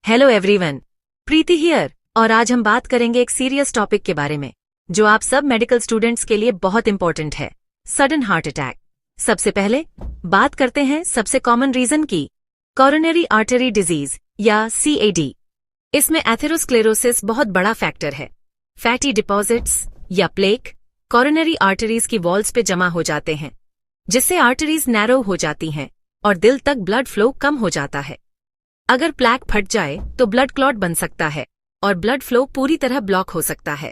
Hello everyone, Preeti here. और आज हम बात करेंगे एक सीरियस टॉपिक के बारे में जो आप सब मेडिकल स्टूडेंट्स के लिए बहुत इंपॉर्टेंट है, सडन हार्ट अटैक। सबसे पहले बात करते हैं सबसे कॉमन रीजन की, कोरोनरी आर्टरी डिजीज या CAD। इसमें एथेरोस्क्लेरोसिस बहुत बड़ा फैक्टर है। फैटी डिपॉजिट्स या प्लेक कोरोनरी आर्टरीज की वॉल्स पे जमा हो जाते हैं, जिससे आर्टरीज नैरो हो जाती हैं और दिल तक ब्लड फ्लो कम हो जाता है। अगर प्लेक फट जाए तो ब्लड क्लॉट बन सकता है और ब्लड फ्लो पूरी तरह ब्लॉक हो सकता है।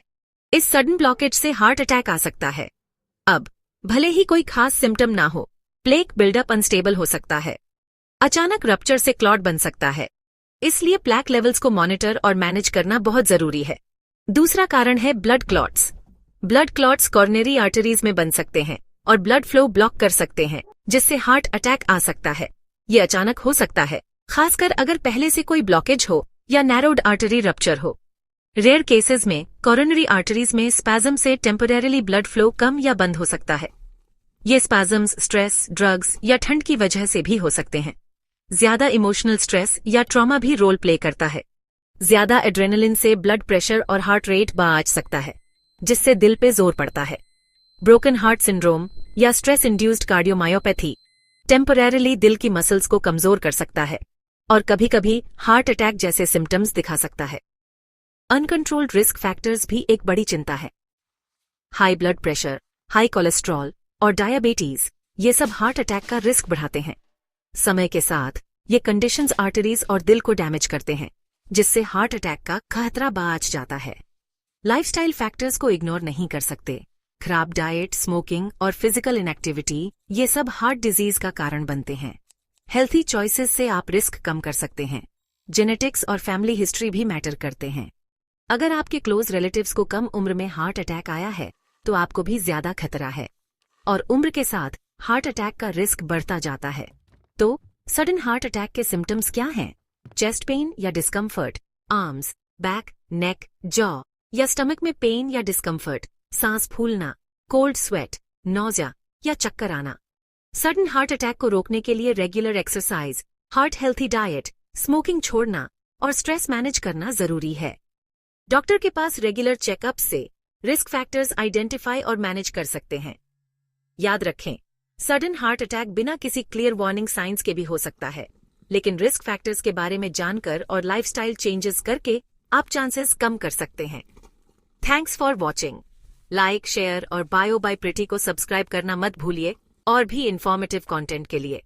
इस सडन ब्लॉकेज से हार्ट अटैक आ सकता है। अब भले ही कोई खास सिम्टम ना हो, प्लेक बिल्डअप अनस्टेबल हो सकता है। अचानक रप्चर से क्लॉट बन सकता है, इसलिए प्लेक लेवल्स को मॉनिटर और मैनेज करना बहुत जरूरी है। दूसरा कारण है blood clots. Blood clots coronary arteries में बन सकते हैं और ब्लड फ्लो ब्लॉक कर सकते हैं, जिससे हार्ट अटैक आ सकता है। ये अचानक हो सकता है, खासकर अगर पहले से कोई ब्लॉकेज हो या नैरोड आर्टरी रप्चर हो। रेयर केसेस में कोरोनरी आर्टरीज में स्पैज़म से टेम्परेरीली ब्लड फ्लो कम या बंद हो सकता है। ये स्पैज़म्स स्ट्रेस, ड्रग्स या ठंड की वजह से भी हो सकते हैं। ज्यादा इमोशनल स्ट्रेस या ट्रॉमा भी रोल प्ले करता है। ज्यादा एड्रेनलिन से ब्लड प्रेशर और हार्ट रेट बढ़ सकता है, जिससे दिल पे जोर पड़ता है। ब्रोकन हार्ट सिंड्रोम या स्ट्रेस इंड्यूस्ड कार्डियोमायोपैथी टेम्परेरीली दिल की मसल्स को कमजोर कर सकता है और कभी कभी हार्ट अटैक जैसे सिम्टम्स दिखा सकता है। अनकंट्रोल्ड रिस्क फैक्टर्स भी एक बड़ी चिंता है। High blood pressure, high cholesterol और डायबिटीज, ये सब हार्ट अटैक का रिस्क बढ़ाते हैं। समय के साथ ये कंडीशंस आर्टरीज और दिल को डैमेज करते हैं, जिससे हार्ट अटैक का खतरा बढ़ जाता है। लाइफस्टाइल फैक्टर्स को इग्नोर नहीं कर सकते। खराब डाइट, स्मोकिंग और फिजिकल इनएक्टिविटी, ये सब हार्ट डिजीज का कारण बनते हैं। हेल्थी चॉइसेस से आप रिस्क कम कर सकते हैं। जेनेटिक्स और फैमिली हिस्ट्री भी मैटर करते हैं। अगर आपके क्लोज रिलेटिव्स को कम उम्र में हार्ट अटैक आया है, तो आपको भी ज्यादा खतरा है और उम्र के साथ हार्ट अटैक का रिस्क बढ़ता जाता है। तो सडन हार्ट अटैक के सिम्टम्स क्या हैं? चेस्ट पेन या डिस्कम्फर्ट, आर्म्स, बैक, नेक, जॉ या स्टमक में पेन या डिस्कम्फर्ट, सांस फूलना, कोल्ड स्वेट, नौजिया या चक्कर आना। सडन हार्ट अटैक को रोकने के लिए regular exercise, heart healthy diet, smoking छोड़ना और स्ट्रेस मैनेज करना जरूरी है। डॉक्टर के पास रेगुलर चेकअप से रिस्क फैक्टर्स आइडेंटिफाई और मैनेज कर सकते हैं। याद रखें, सडन हार्ट अटैक बिना किसी क्लियर वार्निंग साइंस के भी हो सकता है, लेकिन रिस्क फैक्टर्स के बारे में जानकर और लाइफस्टाइल चेंजेस करके आप चांसेस कम कर सकते हैं। Thanks for watching. Like, share और बायो बाय प्रीति को सब्सक्राइब करना मत भूलिए और भी इंफॉर्मेटिव कंटेंट के लिए।